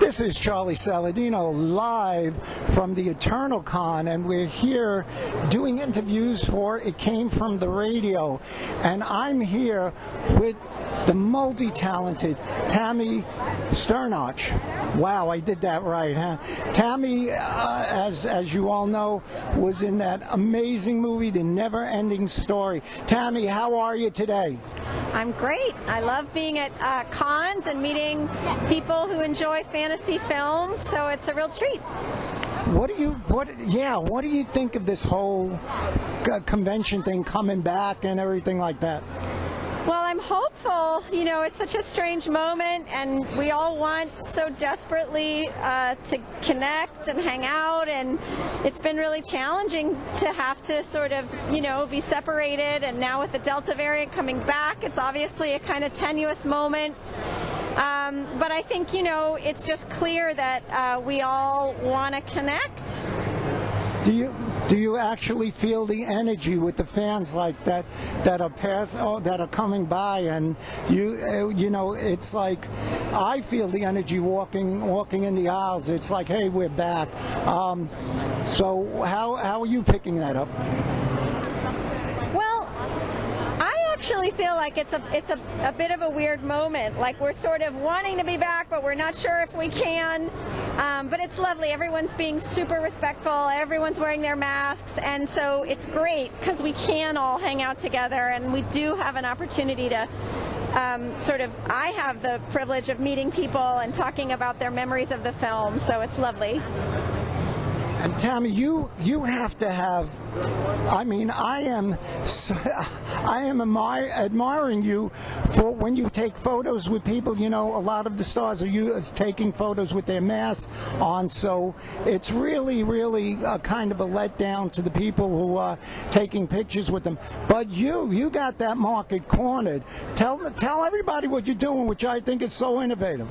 This is Charlie Saladino live from the Eternal Con, and we're here doing interviews for It Came From the Radio. And I'm here with the multi-talented Tammy Sternach. Wow, I did that right, huh? Tammy, as you all know, was in that amazing movie, The Never Ending Story. Tammy, how are you today? I'm great. I love being at cons and meeting people who enjoy fantasy films, so it's a real treat. What do you think of this whole convention thing coming back and everything like that? Well, I'm hopeful. You know, it's such a strange moment, and we all want so desperately to connect and hang out, and it's been really challenging to have to sort of, be separated, and now with the Delta variant coming back, it's obviously a kind of tenuous moment. But I think, it's just clear that we all want to connect. Do you actually feel the energy with the fans like that that are coming by, and it's like I feel the energy walking in the aisles. It's like, hey, we're back. So how are you picking that up? I actually feel like it's a bit of a weird moment. Like, we're sort of wanting to be back, but we're not sure if we can. But it's lovely. Everyone's being super respectful. Everyone's wearing their masks, and so it's great because we can all hang out together, and we do have an opportunity to I have the privilege of meeting people and talking about their memories of the film, so it's lovely. And Tammy, you have to have. I mean, I am admiring you for when you take photos with people. A lot of the stars are taking photos with their masks on, so it's really kind of a letdown to the people who are taking pictures with them. But you got that market cornered. Tell everybody what you're doing, which I think is so innovative.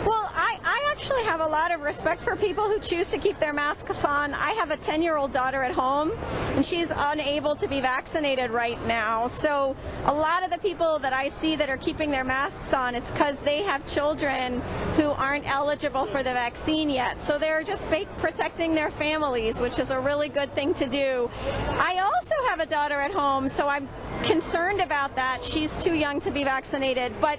Well, I actually have a lot of respect for people who choose to keep their masks on. I have a 10-year-old daughter at home, and she's unable to be vaccinated right now. So a lot of the people that I see that are keeping their masks on, it's because they have children who aren't eligible for the vaccine yet. So they're just protecting their families, which is a really good thing to do. I also have a daughter at home, so I'm concerned about that. She's too young to be vaccinated, but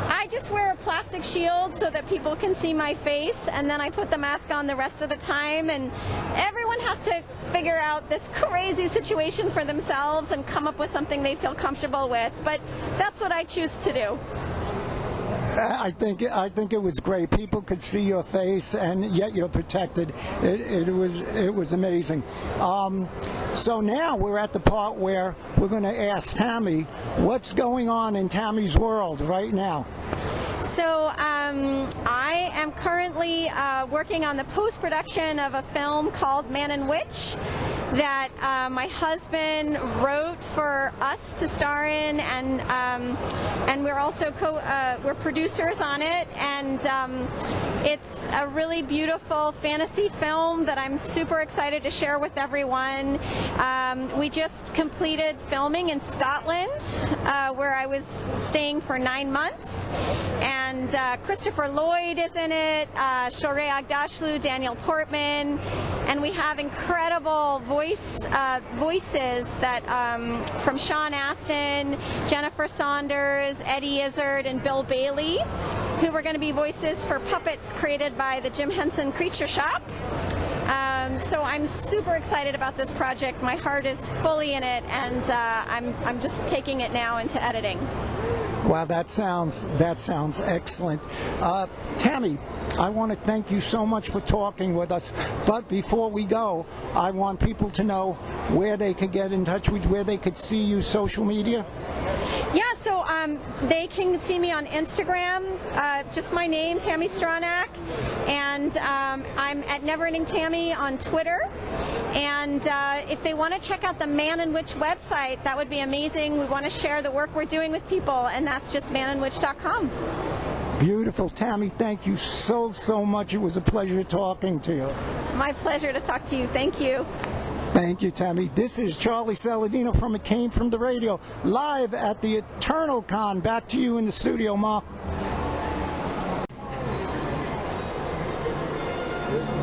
I just wear a plastic shield so that people can see my face, and then I put the mask on the rest of the time, and everyone has to figure out this crazy situation for themselves and come up with something they feel comfortable with, but that's what I choose to do. I think it was great. People could see your face, and yet you're protected. It was amazing. So now we're at the part where we're going to ask Tammy what's going on in Tammy's world right now. So I am currently working on the post-production of a film called Man and Witch that my husband wrote for us to star in, and we're also we're producers on it, and it's a really beautiful fantasy film that I'm super excited to share with everyone. We just completed filming in Scotland, where I was staying for 9 months, and Christopher Lloyd is in it, Shohreh Aghdashloo, Daniel Portman, and we have incredible voices that from Sean Astin, Jennifer Saunders, Eddie Izzard, and Bill Bailey, who were going to be voices for puppets created by the Jim Henson Creature Shop. So I'm super excited about this project. My heart is fully in it, and I'm just taking it now into editing. Wow, that sounds excellent. Tammy, I want to thank you so much for talking with us. But before we go, I want people to know where they could get in touch with, where they could see you, social media. Yeah, so they can see me on Instagram, just my name, Tammy Stronach, and I'm at Never Ending Tammy on Twitter. And if they want to check out the Man and Witch website, that would be amazing. We want to share the work we're doing with people, and that's just manandwitch.com. Beautiful. Tammy, thank you so much. It was a pleasure talking to you. My pleasure to talk to you. Thank you. Thank you, Tammy. This is Charlie Saladino from It Came From the Radio, live at the Eternal Con. Back to you in the studio, Ma.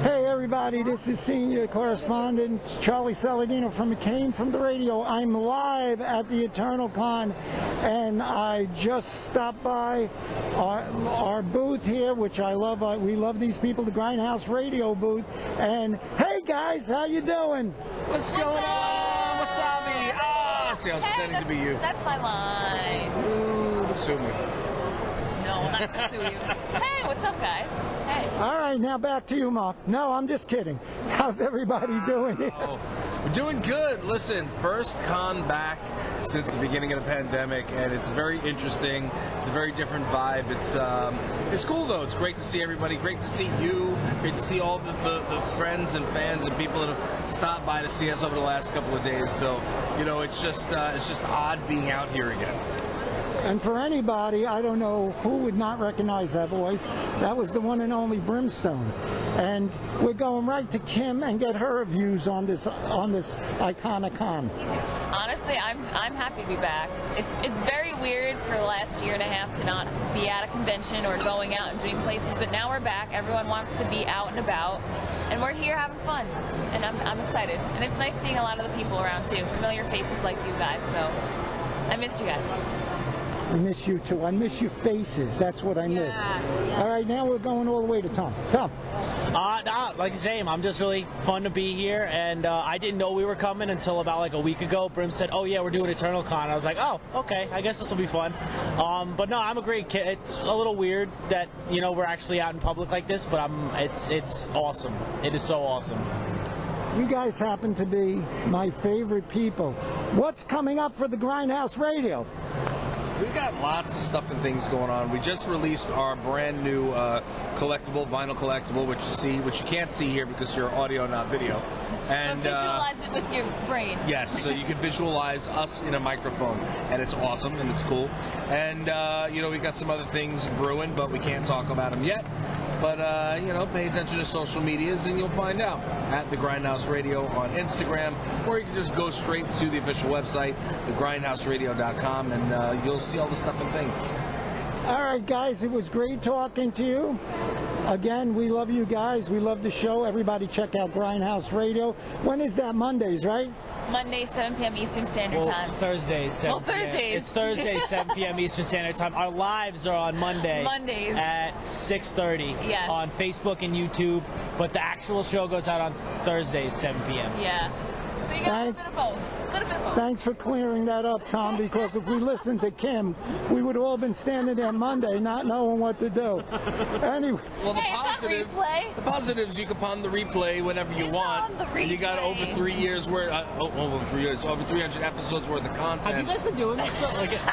Hey everybody, this is senior correspondent Charlie Saladino from McCain from the radio. I'm live at the Eternal Con, and I just stopped by our booth here, which I love. We love these people, the Grindhouse Radio booth. And hey guys, how you doing? What's going on, Wasabi? Ah, see, I was pretending to be you. That's my line. Ooh, sue me. No, I'm not gonna sue you. Hey, what's up, guys? Hey. All right, now back to you, Mark. No, I'm just kidding. How's everybody doing here? Oh, we're doing good. Listen, first con back since the beginning of the pandemic, and it's very interesting. It's a very different vibe. It's cool though. It's great to see everybody. Great to see you. Great to see all the friends and fans and people that have stopped by to see us over the last couple of days. So, you know, it's just odd being out here again. And for anybody, I don't know who would not recognize that voice. That was the one and only Brimstone. And we're going right to Kim and get her views on this iconic con. Honestly, I'm happy to be back. It's very weird for the last year and a half to not be at a convention or going out and doing places, but now we're back. Everyone wants to be out and about, and we're here having fun. And I'm excited. And it's nice seeing a lot of the people around too, familiar faces like you guys. So I missed you guys. I miss you too. I miss your faces. That's what I miss. Yes. All right, now we're going all the way to Tom. Tom. Like the same. I'm just really fun to be here, and I didn't know we were coming until about like a week ago. Brim said, "Oh yeah, we're doing Eternal Con." I was like, "Oh, okay. I guess this will be fun." But no, I'm a great kid. It's a little weird that we're actually out in public like this, but it's awesome. It is so awesome. You guys happen to be my favorite people. What's coming up for the Grindhouse Radio? We've got lots of stuff and things going on. We just released our brand new collectible, vinyl collectible, which you can't see here because you're audio, not video. And But visualize it with your brain. yes, so you can visualize us in a microphone, and it's awesome and it's cool. And we've got some other things brewing, but we can't talk about them yet. But pay attention to social medias, and you'll find out at the Grindhouse Radio on Instagram, or you can just go straight to the official website, thegrindhouseradio.com, and you'll see all the stuff and things. All right, guys, it was great talking to you. Again, we love you guys. We love the show. Everybody check out Grindhouse Radio. When is that? Mondays, right? Monday, 7 p.m. Eastern Standard Time. Thursdays. 7 p.m. Thursdays. It's Thursday, 7 p.m. Eastern Standard Time. Our lives are on Mondays at 6:30 Yes. on Facebook and YouTube, but the actual show goes out on Thursdays, 7 p.m. Yeah. So you got a little Thanks. bit of both. A little bit of both. Thanks for clearing that up, Tom, because if we listened to Kim, we would have all been standing there Monday not knowing what to do. Anyway, Well, Hey, it's on replay. The positives, you can pon the replay whenever you It's want. on the And you got over replay. 3 years worth, over 300 episodes worth of Have content. you guys been doing this?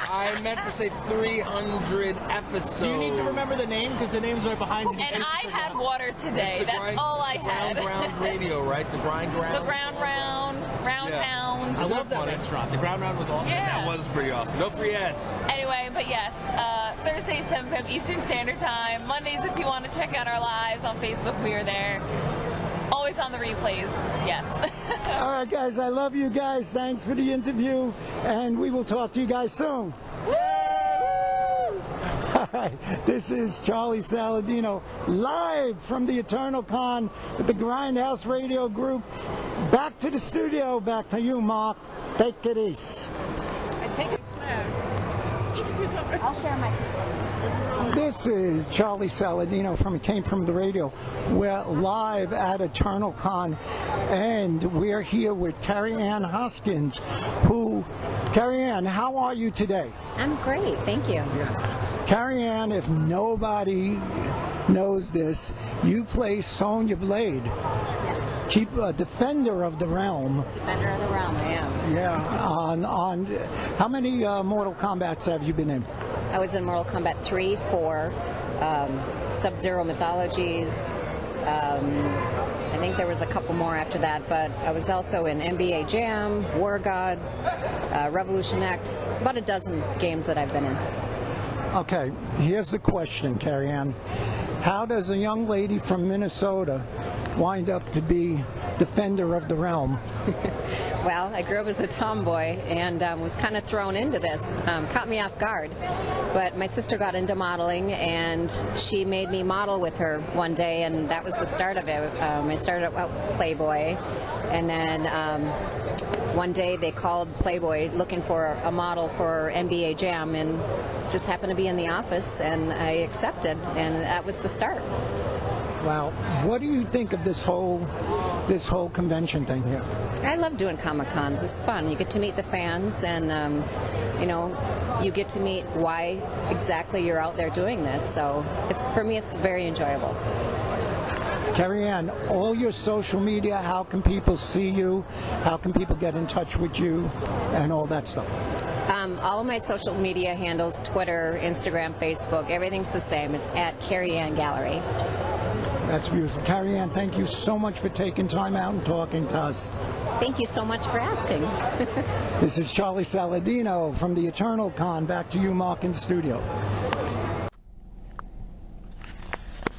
I meant to say 300 episodes. Do you need to remember the name? Because the name's right behind you. And I had water today. That's all I had. The Ground Radio, right? The Grind Ground. The ground round, round Yeah. pound. I Is that love that funny? restaurant. The Ground Round was awesome. Yeah. That was pretty awesome. No free ads. Anyway, but yes, Thursday, 7 p.m. Eastern Standard Time. Mondays, if you want to check out our lives on Facebook, we are there. Always on the replays, yes. all right, guys, I love you guys. Thanks for the interview, and we will talk to you guys soon. All right, this is Charlie Saladino live from the Eternal Con with the Grindhouse Radio Group. Back to the studio, back to you, Mark. Take it easy. I'll share my people. This is Charlie Saladino came from the radio. We're live at Eternal Con, and we're here with Carrie Ann Hoskins, Carrie Ann, how are you today? I'm great, thank you. Carrie Ann, if nobody knows this, you play Sonya Blade. Keep a defender of the realm. Defender of the Realm, I am. Yeah. On how many Mortal Kombats have you been in? I was in Mortal Kombat 3, 4, Sub-Zero Mythologies. I think there was a couple more after that, but I was also in NBA Jam, War Gods, Revolution X, about a dozen games that I've been in. Okay, here's the question, Carrie Ann. How does a young lady from Minnesota wind up to be Defender of the Realm? Well, I grew up as a tomboy and was kind of thrown into this. Caught me off guard. But my sister got into modeling, and she made me model with her one day, and that was the start of it. I started at Playboy, and then one day they called Playboy looking for a model for NBA Jam, and just happened to be in the office, and I accepted, and that was the start. Wow. What do you think of this whole convention thing here? I love doing Comic-Cons. It's fun. You get to meet the fans, and you get to meet why exactly you're out there doing this. So for me, it's very enjoyable. Carrie Ann, all your social media, how can people see you? How can people get in touch with you and all that stuff? All of my social media handles, Twitter, Instagram, Facebook, everything's the same. It's at Carrie Ann Gallery. That's beautiful. Carrie Ann, thank you so much for taking time out and talking to us. Thank you so much for asking. This is Charlie Saladino from the Eternal Con. Back to you, Mark, in the studio.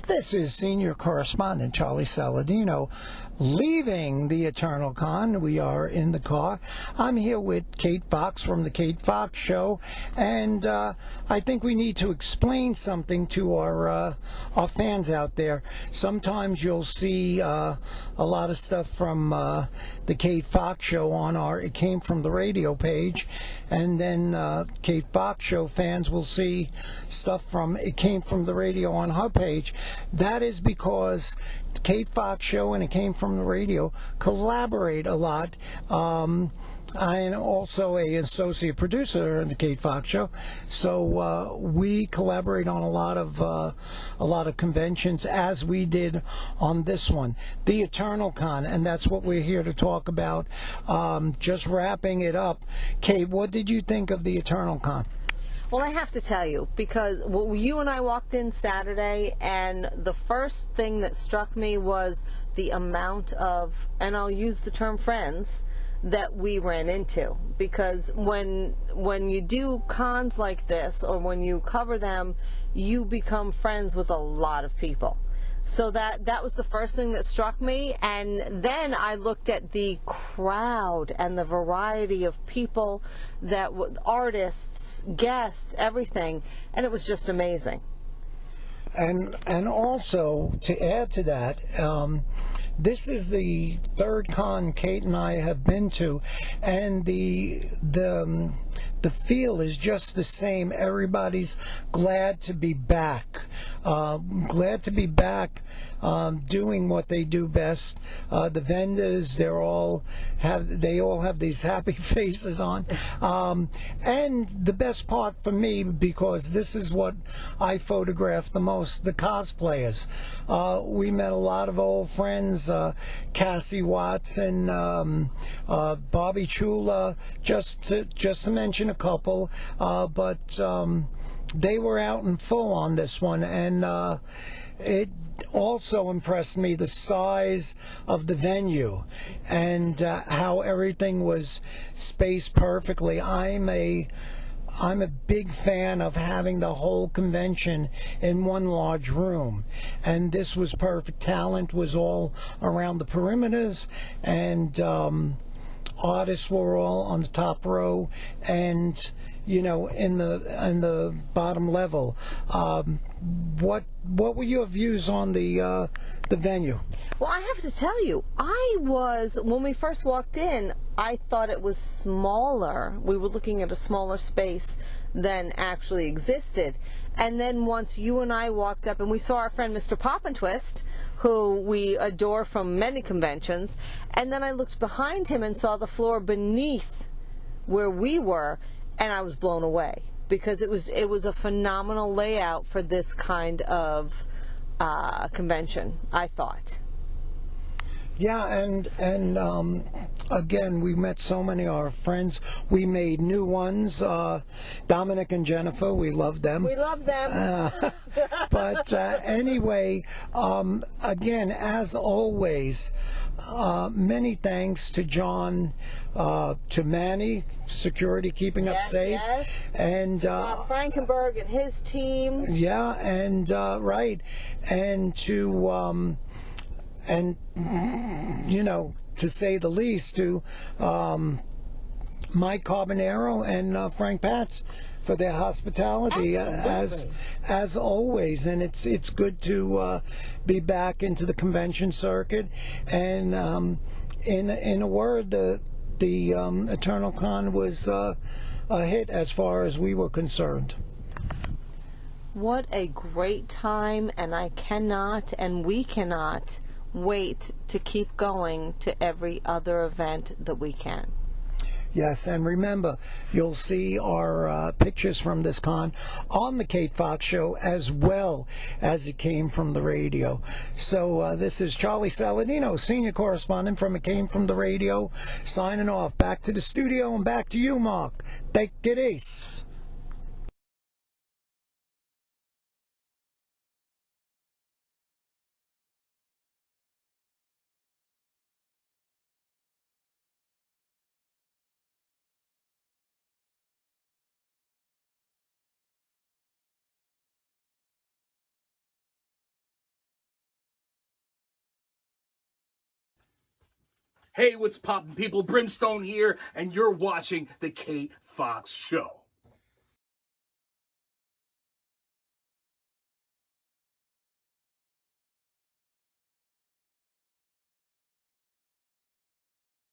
This is senior correspondent Charlie Saladino leaving the Eternal Con. We are in the car. I'm here with Kate Fox from the Kate Fox Show, and I think we need to explain something to our fans out there. Sometimes you'll see a lot of stuff from the Kate Fox Show on our It Came From the Radio page, and then Kate Fox Show fans will see stuff from It Came From the Radio on her page. That is because Kate Fox Show and It Came From the Radio collaborate a lot. I am also an associate producer in the Kate Fox Show, so we collaborate on a lot of conventions, as we did on this one, the Eternal Con, and that's what we're here to talk about. Just wrapping it up, Kate, what did you think of the Eternal Con? Well, I have to tell you, because you and I walked in Saturday, and the first thing that struck me was the amount of, and I'll use the term friends, that we ran into. Because when you do cons like this, or when you cover them, you become friends with a lot of people. So that was the first thing that struck me, and then I looked at the crowd and the variety of people, that artists, guests, everything, and it was just amazing. And also, to add to that, this is the third con Kate and I have been to, and the feel is just the same. Everybody's glad to be back. Glad to be back doing what they do best. The vendors, they all have these happy faces on. And the best part for me, because this is what I photograph the most, the cosplayers. We met a lot of old friends, Cassie Watson, Bobby Chula, just to mention a couple, but they were out in full on this one, and it also impressed me, the size of the venue and how everything was spaced perfectly. I'm a big fan of having the whole convention in one large room, and this was perfect. Talent was all around the perimeters, and artists were all on the top row, and in the bottom level. What were your views on the venue? Well, I have to tell you, when we first walked in, I thought it was smaller. We were looking at a smaller space than actually existed. And then once you and I walked up and we saw our friend Mr. Poppentwist, who we adore from many conventions, and then I looked behind him and saw the floor beneath where we were, and I was blown away, because it was a phenomenal layout for this kind of convention, I thought. Yeah, and again, we met so many of our friends. We made new ones. Dominic and Jennifer, we love them. We love them. But anyway, again, as always, many thanks to John, to Manny, security, keeping up safe. Yes. And Frankenberg and his team. Yeah, and right. And to to say the least, to Mike Carbonaro and Frank Patz for their hospitality as always, and it's good to be back into the convention circuit. And in a word, the Eternal Con was a hit as far as we were concerned. What a great time, and I cannot and we cannot wait to keep going to every other event that we can. Yes, and remember, you'll see our pictures from this con on the Kate Fox Show as well as it came from the radio. So this is Charlie Saladino, senior correspondent from It Came From the Radio, signing off. Back to the studio and back to you, Mark. Take it easy. Hey, what's poppin', people? Brimstone here, and you're watching The Kate Fox Show.